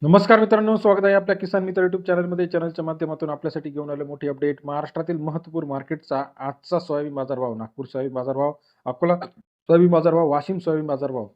नमस्कार मित्रांनो, स्वागत आहे आपल्या किसान मित्र युट्यूब चॅनलमध्ये. चॅनलच्या माध्यमातून आपल्यासाठी घेऊन आले मोठी अपडेट. महाराष्ट्रातील महत्त्वपूर्ण मार्केटचा आजचा सोयाबीन बाजारभाव. नागपूर सोयाबीन बाजारभाव, अकोला सोयाबीन बाजारभाव, वाशिम सोयाबीन बाजारभाव.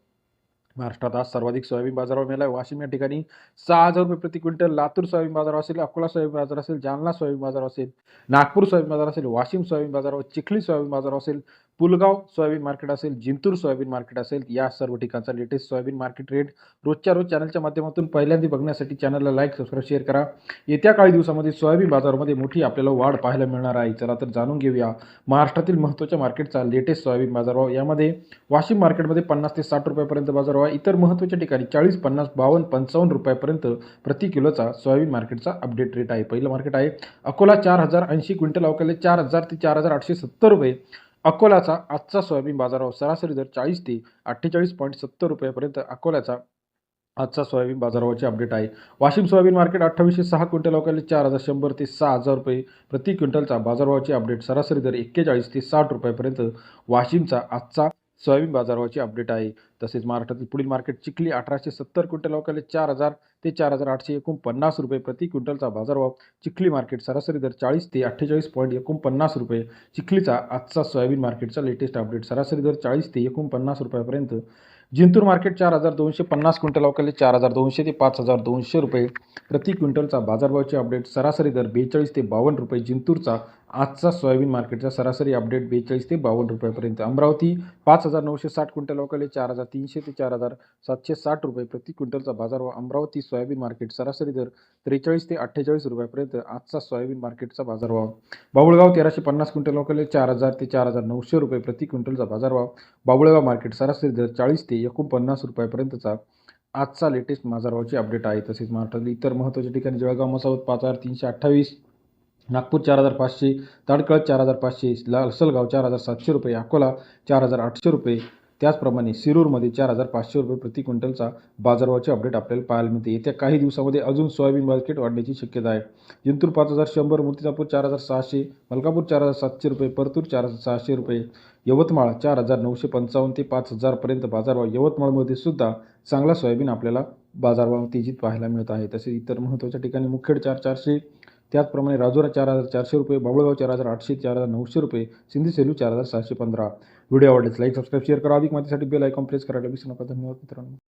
महाराष्ट्रात आज सर्वाधिक सोयाबीन बाजारभाव मिळाला आहे. वाशिम या ठिकाणी 6,000 रुपये प्रति क्विंटल. लातूर सोयाबीन बाजार असेल, अकोला सोयाबीन बाजार असेल, जालना सोयाबीन बाजार असेल, नागपूर सोयाबीन बाजार असेल, वाशिम सोयाबीन बाजार, चिखली सोयाबीन बाजार असेल, पुलगाव सोयाबीन मार्केट असेल, जिंतूर सोयाबीन मार्केट असेल, या सर्व ठिकाणचा लेटेस्ट सोयाबीन मार्केट रेट रोजच्या रोज चॅनलच्या माध्यमातून पहिल्यांदा बघण्यासाठी चॅनलला लाईक, सबस्क्राईब, शेअर करा. येत्या काही दिवसामध्ये सोयाबीन बाजारामध्ये मोठी आपल्याला वाढ पाहायला मिळणार आहे. चला तर जाणून घेऊया महाराष्ट्रातील महत्त्वाच्या मार्केटचा लेटेस्ट सोयाबीन बाजारभाव. यामध्ये वाशिम मार्केटमध्ये 50 ते 60 रुपयापर्यंत बाजारभाव आहे. इतर महत्त्वाच्या ठिकाणी 40, 50, 52, 55 रुपयापर्यंत प्रति किलोचा सोयाबीन मार्केटचा अपडेट रेट आहे. पहिलं मार्केट आहे अकोला. 4,080 क्विंटल अवकाले 4,000 ते 4,870 रुपये. अकोलाचा आजचा सोयाबीन बाजारभाव सरासरी दर 40 ते 48.70 रुपयापर्यंत अकोल्याचा आजचा सोयाबीन बाजारभावाचे अपडेट आहे. वाशिम सोयाबीन मार्केट 2806 क्विंटल अवकाले 4,100 ते 6,000 रुपये प्रति क्विंटलचा बाजारभावाचे अपडेट. सरासरी दर 41 ते 60 रुपयापर्यंत वाशिमचा आजचा सोयाबीन बाजारभावाचे अपडेट आहे. तसेच महाराष्ट्रातील पुढील मार्केट चिखली 1870 क्विंटल अवकाले 4,000 ते 4,849 रुपये प्रति क्विंटलचा बाजारभाव. चिखली मार्केट सरासरी दर 40 ते 48.49 रुपये. चिखलीचा आजचा सोयाबीन मार्केटचा लेटेस्ट अपडेट. सरासरी दर 40 ते 49 रुपयापर्यंत. जिंतूर मार्केट 4,250 क्विंटल अवकाले 4,200 ते 5,200 रुपये प्रति क्विंटलचा बाजारभावाचे अपडेट. सरासरी दर 42 ते 52 रुपये. जिंतूरचा आजचा सोयाबीन मार्केटचा सरासरी अपडेट 42 ते 52 रुपयापर्यंत. अमरावती 5,960 क्विंटल अवकाले 4,300 ते 4,760 रुपये प्रति क्विंटलचा बाजारभाव. अमरावती सोयाबीन मार्केट सरासरी दर 43 ते 48 रुपयापर्यंत आजचा सोयाबीन मार्केटचा बाजारभाव. बाभुळगाव 1,350 क्विंटल अवकाले 4,000 ते 4,900 रुपये प्रति क्विंटलचा बाजारभाव. बाभुळगाव मार्केट सरासरी दर 40 ते 49 रुपयापर्यंतचा आजचा लेटेस्ट बाजारभावाचे अपडेट आहे. तसेच महाराष्ट्रातील इतर महत्त्वाच्या ठिकाणी जळगाव मसाऊद 5,328, नागपूर 4,500, ताडकळत 4,500, लासलगाव 4,700 रुपये, अकोला 4,800 रुपये. त्याचप्रमाणे शिरूरमध्ये 4,500 रुपये प्रति क्विंटलचा बाजारभावाचे अपडेट आपल्याला पाहायला मिळते. येत्या काही दिवसामध्ये अजून सोयाबीन मार्केट वाढण्याची शक्यता आहे. जिंतूर 5,100, मूर्तिजापूर 4,600, मलकापूर 4,700 रुपये, परतूर 4,600 रुपये, यवतमाळ 4,955 ते 5,000पर्यंत बाजारभाव. यवतमाळमध्ये सुद्धा चांगला सोयाबीन आपल्याला बाजारभाव तेजीत पाहायला मिळत आहे. तसेच इतर महत्त्वाच्या ठिकाणी मुखेड 4,400, त्याचप्रमाणे राजुरा 4,400 रुपये, बाभुळगाव 4,800 ते 4,900 रुपये, सिंधी सेलू 4,715. व्हिडिओ आवडल्यास लाईक, सबस्क्राईब, शेअर करा. अधिक माहितीसाठी बेल आयकॉन प्रेस करायला विसरू नका. धन्यवाद मित्रांनो.